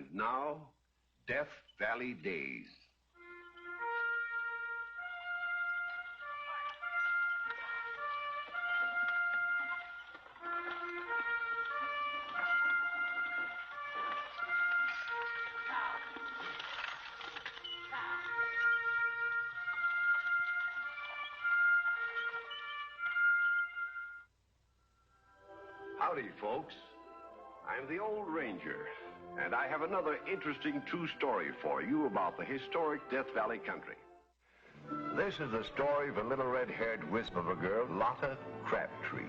And now, Death Valley Days. Howdy, folks. I'm the Old Ranger, and I have another interesting true story for you about the historic Death Valley country. This is the story of a little red-haired wisp of a girl, Lotta Crabtree.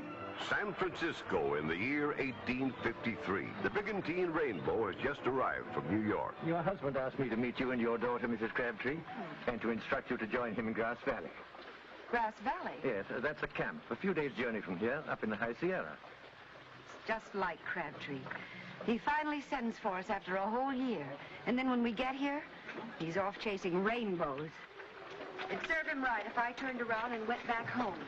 San Francisco in the year 1853. The Brigantine Rainbow has just arrived from New York. Your husband asked me to meet you and your daughter, Mrs. Crabtree, and to instruct you to join him in Grass Valley. Grass Valley? Yes, that's a camp, a few days' journey from here, up in the High Sierra. Just like Crabtree. He finally sends for us after a whole year. And then when we get here, he's off chasing rainbows. It'd serve him right if I turned around and went back home.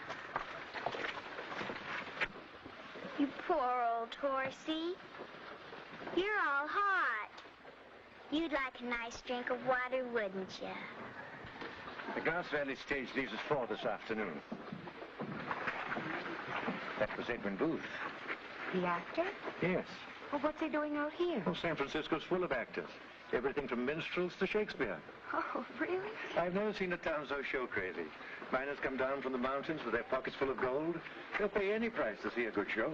You poor old horsey. You're all hot. You'd like a nice drink of water, wouldn't you? The Grass Valley stage leaves at 4 this afternoon. That was Edwin Booth. The actor? Yes. Well, what's he doing out here? Well, San Francisco's full of actors. Everything from minstrels to Shakespeare. Oh, really? I've never seen a town so show crazy. Miners come down from the mountains with their pockets full of gold. They'll pay any price to see a good show.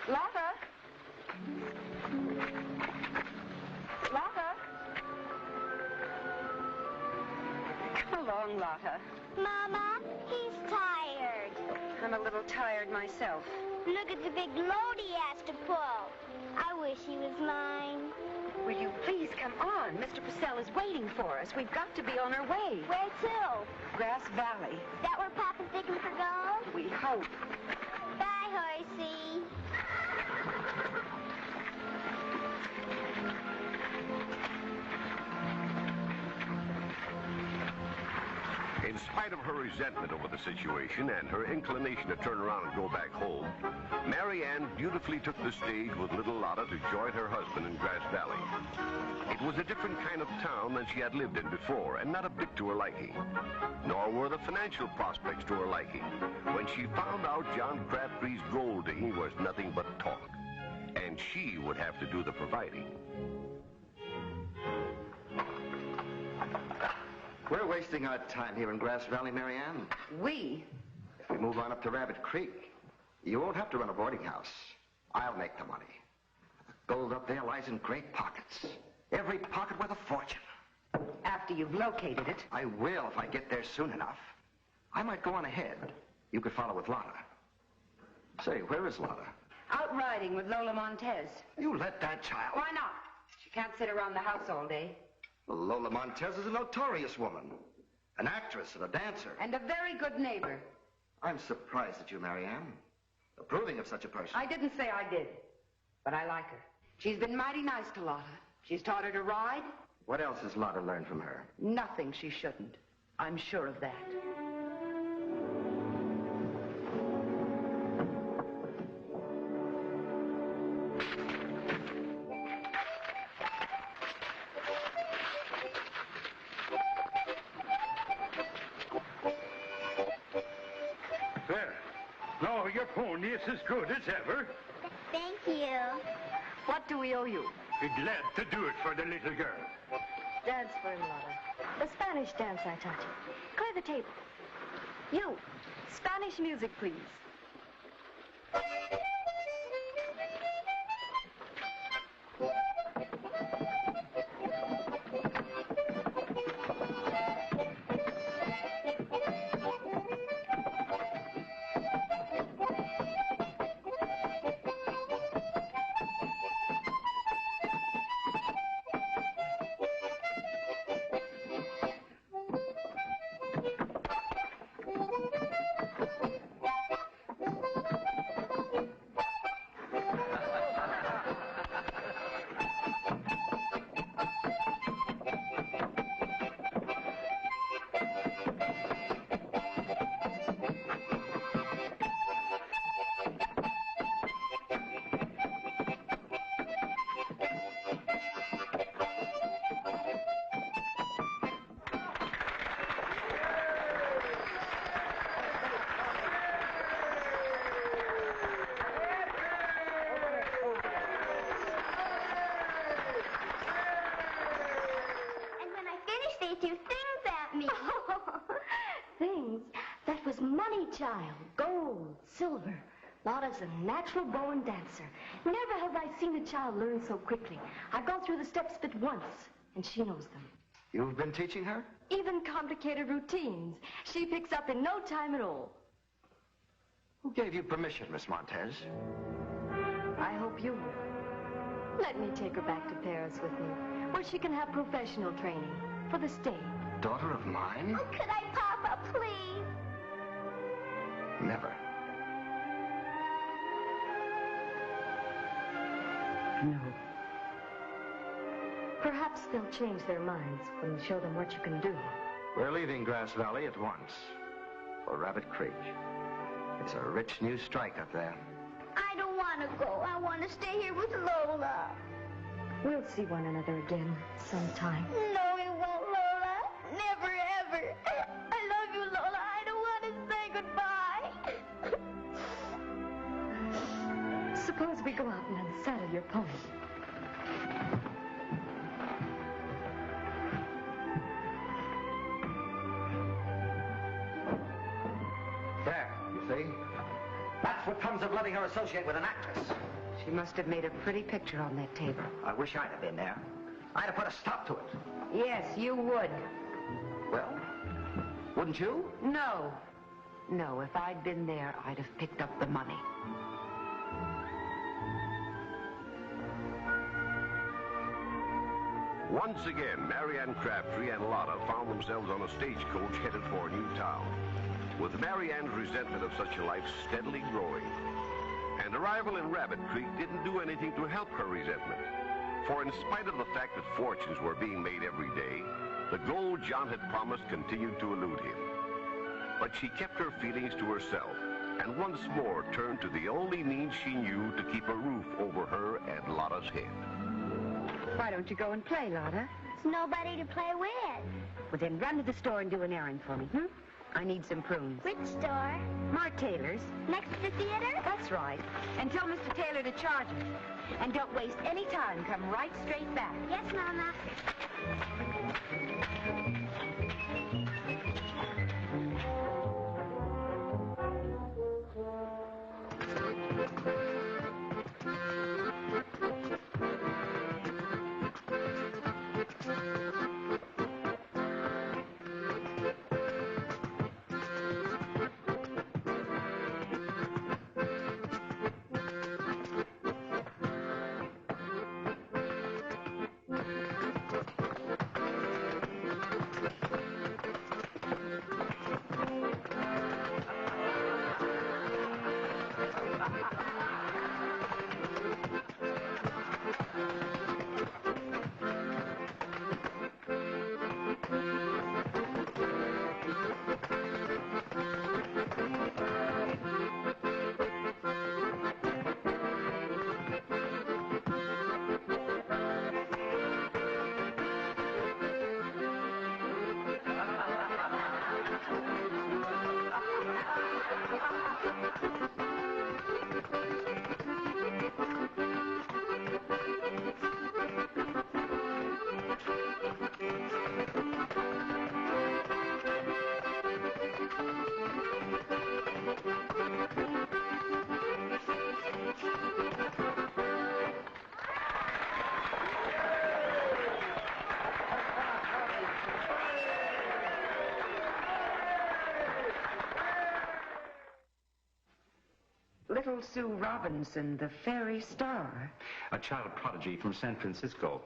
Lotta? Lotta? Come along, Lotta. Mama, he's tired. I'm a little tired myself. Look at the big load he has to pull. I wish he was mine. Will you please come on? Mr. Purcell is waiting for us. We've got to be on our way. Where to? Grass Valley. Is that where Papa's digging for gold? We hope. Bye, horsey. In spite of her resentment over the situation and her inclination to turn around and go back home, Mary Ann beautifully took the stage with little Lotta to join her husband in Grass Valley. It was a different kind of town than she had lived in before, and not a bit to her liking. Nor were the financial prospects to her liking. When she found out John Crabtree's gold digging was nothing but talk, and she would have to do the providing. We're wasting our time here in Grass Valley, Mary Ann. We? If we move on up to Rabbit Creek, you won't have to run a boarding house. I'll make the money. The gold up there lies in great pockets. Every pocket worth a fortune. After you've located it. I will if I get there soon enough. I might go on ahead. You could follow with Lotta. Say, where is Lotta? Out riding with Lola Montez. You let that child... Why not? She can't sit around the house all day. Well, Lola Montez is a notorious woman. An actress and a dancer. And a very good neighbor. I'm surprised at you, Mary Ann. Approving of such a person. I didn't say I did, but I like her. She's been mighty nice to Lotta. She's taught her to ride. What else has Lotta learned from her? Nothing she shouldn't. I'm sure of that. There. Now your pony is as good as ever. Thank you. What do we owe you? Be glad to do it for the little girl. Dance for him, Lotta. The Spanish dance I taught you. Clear the table. You, Spanish music, please. child. Gold, silver. Lotta's a natural born dancer. Never have I seen a child learn so quickly. I've gone through the steps but once, and she knows them. You've been teaching her? Even complicated routines. She picks up in no time at all. Who gave you permission, Miss Montez? I hope you will. Let me take her back to Paris with me, where she can have professional training for the stage. Daughter of mine? Oh, could I, Papa, please? Never. No. Perhaps they'll change their minds when we show them what you can do. We're leaving Grass Valley at once for Rabbit Creek. It's a rich new strike up there. I don't want to go. I want to stay here with Lola. We'll see one another again sometime. No, we won't, Lola. Never, ever. I love you, Lola. I don't want to say goodbye. Suppose we go out and unsaddle your pony. There, you see? That's what comes of letting her associate with an actress. She must have made a pretty picture on that table. I wish I'd have been there. I'd have put a stop to it. Yes, you would. Well, wouldn't you? No. No, if I'd been there, I'd have picked up the money. Once again, Marianne Crabtree and Lotta found themselves on a stagecoach headed for a new town, with Marianne's resentment of such a life steadily growing. And arrival in Rabbit Creek didn't do anything to help her resentment. For in spite of the fact that fortunes were being made every day, the gold John had promised continued to elude him. But she kept her feelings to herself, and once more turned to the only means she knew to keep a roof over her and Lotta's head. Why don't you go and play, Lotta? There's nobody to play with. Well, then run to the store and do an errand for me, I need some prunes. Which store? Mark Taylor's. Next to the theater? That's right. And tell Mr. Taylor to charge me. And don't waste any time. Come right straight back. Yes, Mama. Little Sue Robinson, the fairy star. A child prodigy from San Francisco.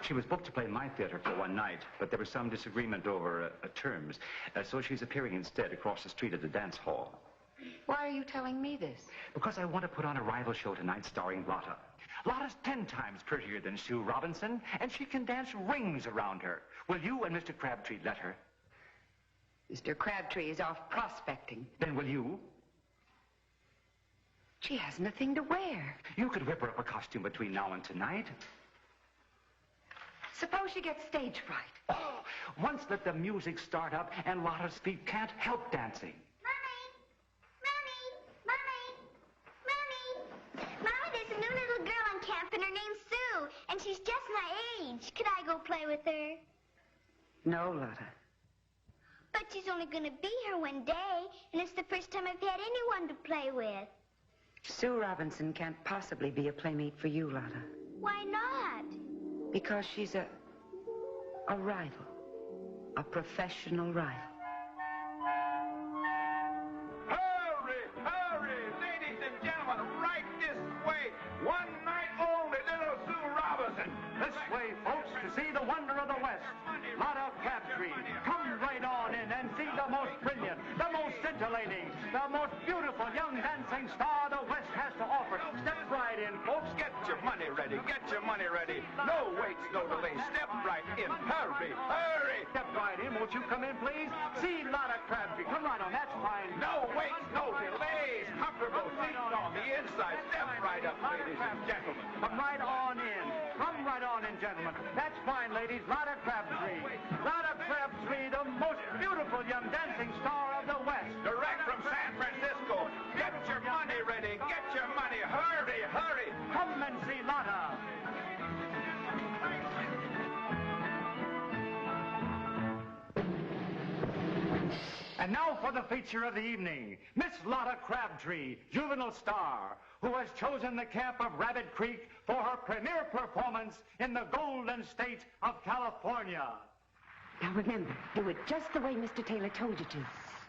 She was booked to play my theater for one night, but there was some disagreement over terms, so she's appearing instead across the street at the dance hall. Why are you telling me this? Because I want to put on a rival show tonight starring Lotta. Lotta's 10 times prettier than Sue Robinson, and she can dance rings around her. Will you and Mr. Crabtree let her? Mr. Crabtree is off prospecting. Then will you? She has nothing to wear. You could whip her up a costume between now and tonight. Suppose she gets stage fright. Oh, once let the music start up and Lotta's feet can't help dancing. Mommy, there's a new little girl on camp and her name's Sue, and she's just my age. Could I go play with her? No, Lotta. But she's only going to be here one day, and it's the first time I've had anyone to play with. Sue Robinson can't possibly be a playmate for you, Lotta. Why not? Because she's a rival. A professional rival. Hurry, hurry, ladies and gentlemen, right this way. One night only, little Sue Robinson. This way, folks, to see the wonder of the West. Lotta Crabtree. Come right on in and see the most brilliant, the most scintillating, the most beautiful young dancing star the West has to offer. Step right in, folks. Get your money ready, get your money ready. No waits, no delay. Step right in. Hurry, hurry. Step right in. Won't you come in, please? See Lotta Crabtree. Come right on. That's fine. No waits, no delays. Comfortable seats on the inside. Step right up, ladies and gentlemen. Come right on in. Come right on in, gentlemen. That's fine, ladies. Lotta Crabtree. Lotta Crabtree, the most beautiful young dancing star of the West. Direct from San Francisco. Get your money ready. Get your money. Hurry, hurry. Come and see Lotta. And now for the feature of the evening, Miss Lotta Crabtree, juvenile star, who has chosen the camp of Rabbit Creek for her premiere performance in the Golden State of California. Now remember, do it just the way Mr. Taylor told you to.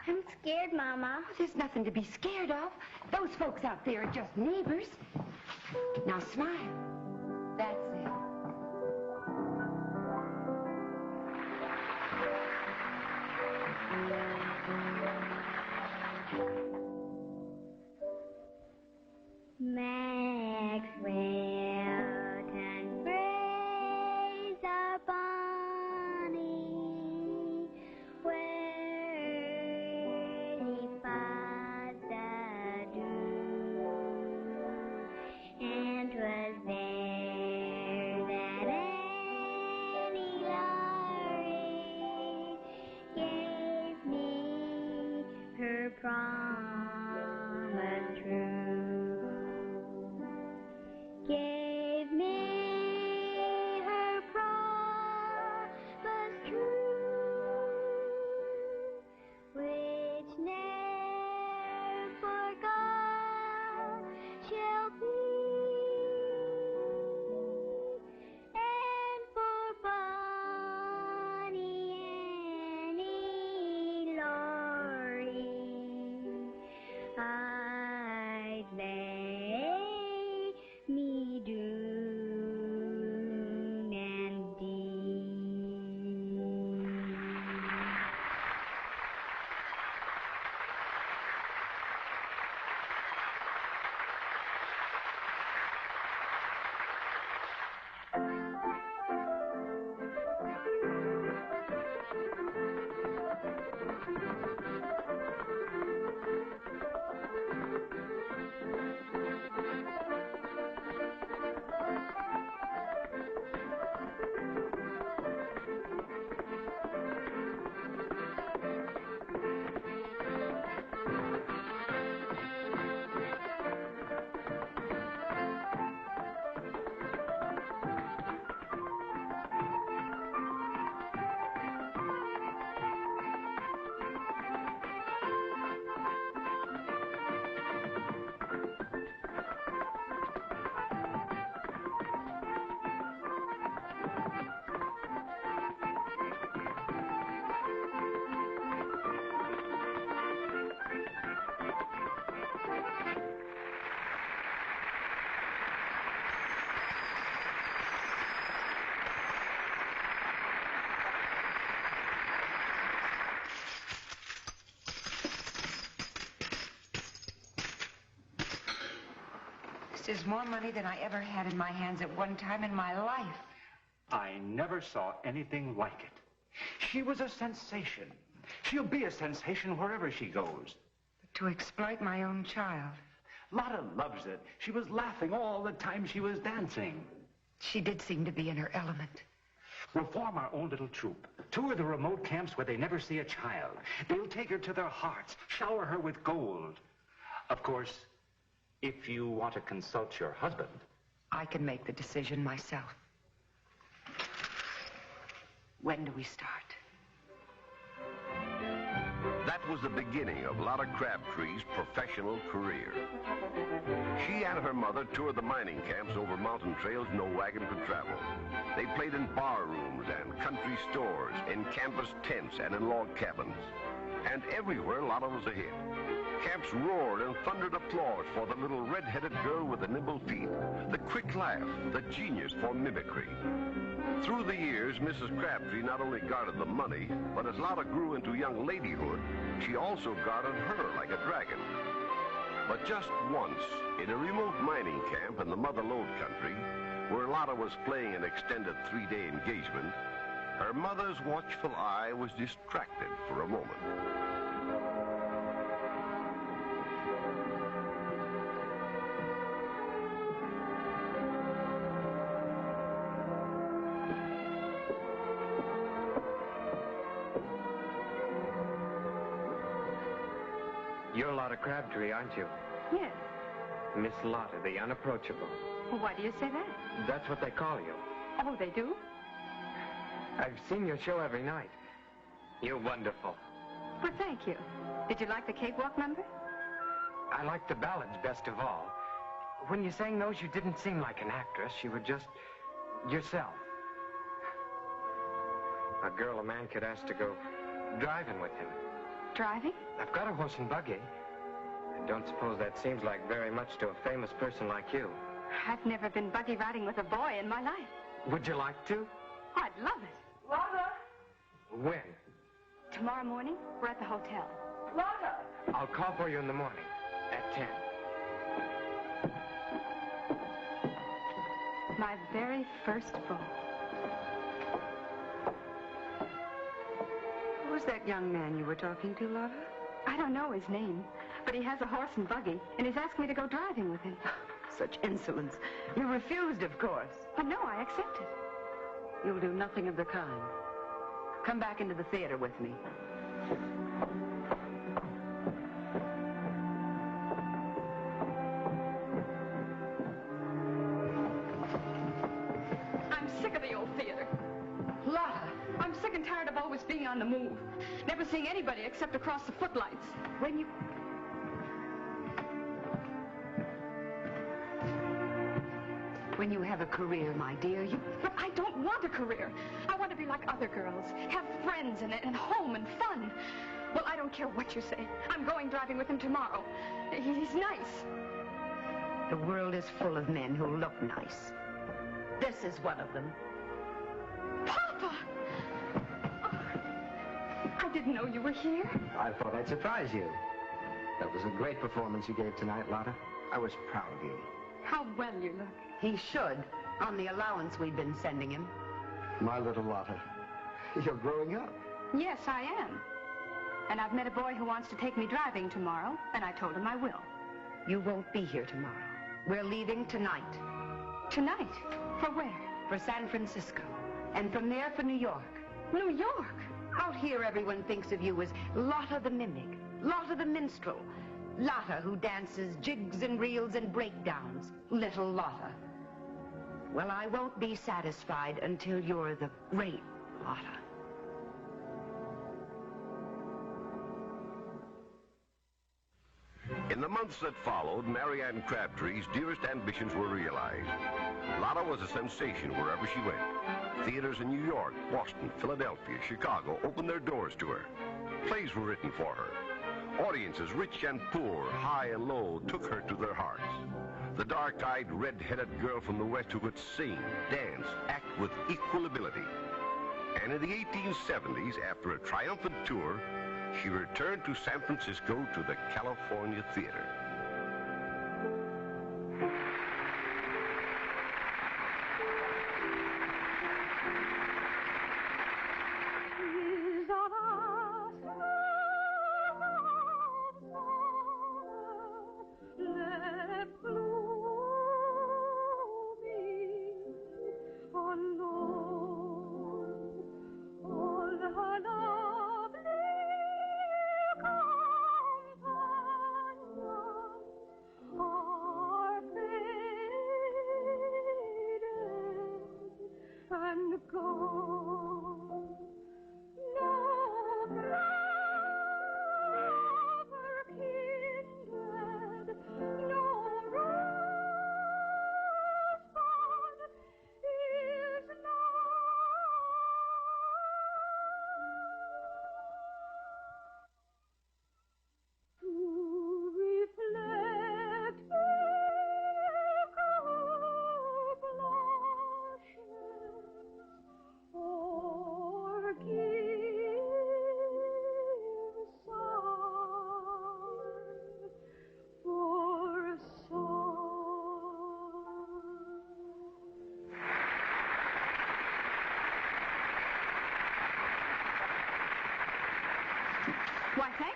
I'm scared, Mama. There's nothing to be scared of. Those folks out there are just neighbors. Now smile. That's it. Maxwell can praise our Bonnie where he fought the dew, and 'twas there that Annie Laurie gave me her promise true. Gave me her promise true, which ne'er forgot shall be, and for Bonnie Annie Laurie I'd lay me doon and deep. This is more money than I ever had in my hands at one time in my life. I never saw anything like it. She was a sensation. She'll be a sensation wherever she goes. But to exploit my own child. Lotta loves it. She was laughing all the time she was dancing. She did seem to be in her element. We'll form our own little troupe. Tour the remote camps where they never see a child. They'll take her to their hearts, shower her with gold. Of course, if you want to consult your husband. I can make the decision myself. When do we start? That was the beginning of Lotta Crabtree's professional career. She and her mother toured the mining camps over mountain trails no wagon could travel. They played in bar rooms and country stores, in canvas tents and in log cabins. And everywhere Lotta was a hit. Camps roared and thundered applause for the little red-headed girl with the nimble feet, the quick laugh, the genius for mimicry. Through the years, Mrs. Crabtree not only guarded the money, but as Lotta grew into young ladyhood, she also guarded her like a dragon. But just once, in a remote mining camp in the Mother Lode country, where Lotta was playing an extended 3-day engagement, her mother's watchful eye was distracted for a moment. You're Lotta Crabtree, aren't you? Yes. Miss Lotta, the unapproachable. Why do you say that? That's what they call you. Oh, they do? I've seen your show every night. You're wonderful. Well, thank you. Did you like the cakewalk number? I like the ballads best of all. When you sang those, you didn't seem like an actress. You were just yourself. A girl a man could ask to go driving with him. Driving? I've got a horse and buggy. I don't suppose that seems like very much to a famous person like you. I've never been buggy riding with a boy in my life. Would you like to? I'd love it. Lotta! When? Tomorrow morning, we're at the hotel. Lotta! I'll call for you in the morning at 10. My very first beau. Who's that young man you were talking to, Lotta? I don't know his name, but he has a horse and buggy, and he's asked me to go driving with him. Such insolence. You refused, of course. But no, I accepted. You'll do nothing of the kind. Come back into the theater with me. I'm sick of the old theater. Lotta, I'm sick and tired of always being on the move. Never seeing anybody except across the footlights. When you have a career, my dear, But I don't want a career. I want to be like other girls. Have friends and home and fun. Well, I don't care what you say. I'm going driving with him tomorrow. He's nice. The world is full of men who look nice. This is one of them. Papa! Oh, I didn't know you were here. I thought I'd surprise you. That was a great performance you gave tonight, Lotta. I was proud of you. How well you look. He should, on the allowance we've been sending him. My little Lotta, you're growing up. Yes, I am. And I've met a boy who wants to take me driving tomorrow, and I told him I will. You won't be here tomorrow. We're leaving tonight. Tonight? For where? For San Francisco. And from there for New York. New York? Out here, everyone thinks of you as Lotta the Mimic, Lotta the Minstrel, Lotta who dances jigs and reels and breakdowns, little Lotta. Well, I won't be satisfied until you're the great Lotta. In the months that followed, Mary Ann Crabtree's dearest ambitions were realized. Lotta was a sensation wherever she went. Theaters in New York, Boston, Philadelphia, Chicago opened their doors to her. Plays were written for her. Audiences, rich and poor, high and low, took her to their hearts. The dark-eyed, red-headed girl from the West who could sing, dance, act with equal ability. And in the 1870s, after a triumphant tour, she returned to San Francisco to the California Theater.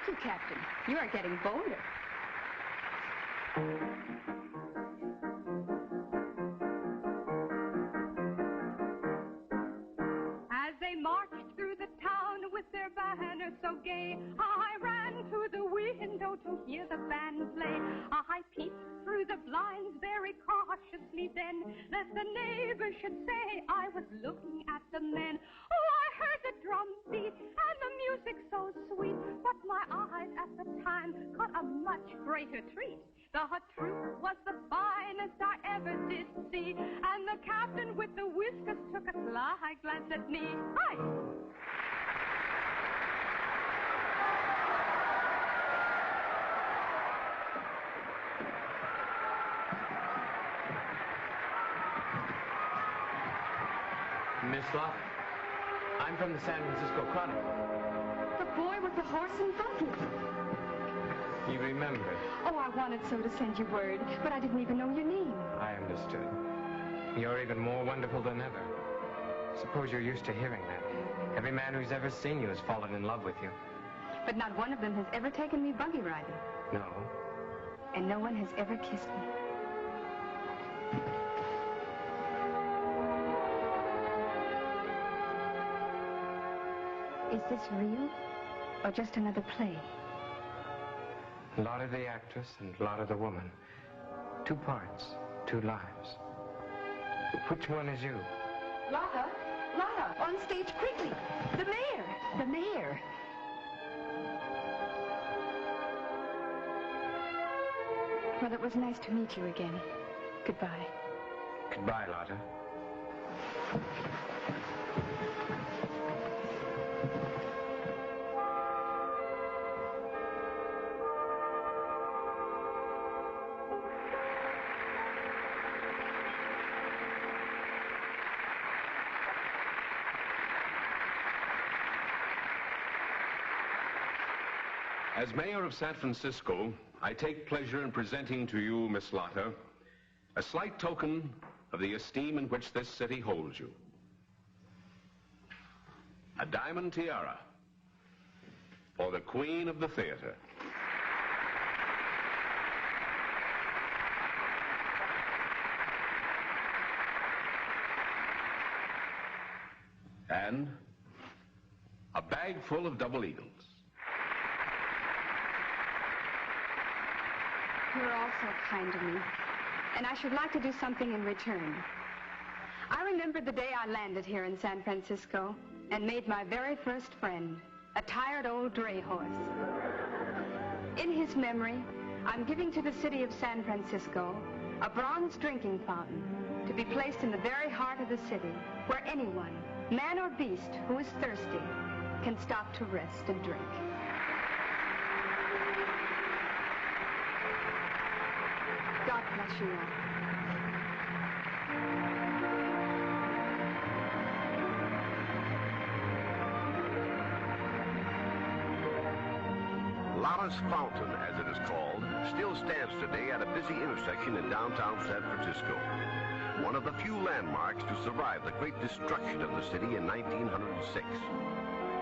you, Captain. You are getting bolder. As they marched through the town with their banners so gay, I ran to the window to hear the band play. I peeped through the blinds very cautiously then, lest the neighbors should say I was looking at the men. Oh, I heard the drum beat and the music so sweet, but my eyes at the time caught a much greater treat. The truth was the finest I ever did see, and the captain with the whiskers took a sly glance at me. Hi! Miss Lotta, I'm from the San Francisco Chronicle. The boy with the horse and buggy. You remember? Oh, I wanted so to send you word, but I didn't even know your name. I understood. You're even more wonderful than ever. Suppose you're used to hearing that. Every man who's ever seen you has fallen in love with you. But not one of them has ever taken me buggy riding. No. And no one has ever kissed me. Is this real? Or just another play? Lotta the actress and Lotta the woman. 2 parts, 2 lives. Which one is you? Lotta! Lotta! On stage quickly! The mayor! The mayor! Well, it was nice to meet you again. Goodbye. Goodbye, Lotta. As mayor of San Francisco, I take pleasure in presenting to you, Miss Lotta, a slight token of the esteem in which this city holds you. A diamond tiara for the Queen of the Theater. And a bag full of double eagles. You're all so kind to me, and I should like to do something in return. I remember the day I landed here in San Francisco and made my very first friend, a tired old dray horse. In his memory, I'm giving to the city of San Francisco a bronze drinking fountain to be placed in the very heart of the city, where anyone, man or beast, who is thirsty can stop to rest and drink. God bless you all. Lotta's Fountain, as it is called, still stands today at a busy intersection in downtown San Francisco. One of the few landmarks to survive the great destruction of the city in 1906.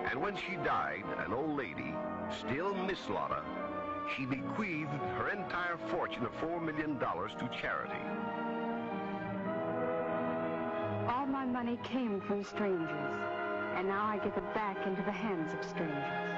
And when she died, an old lady, still Miss Lotta, she bequeathed her entire fortune of $4 million to charity. All my money came from strangers, and now I give it back into the hands of strangers.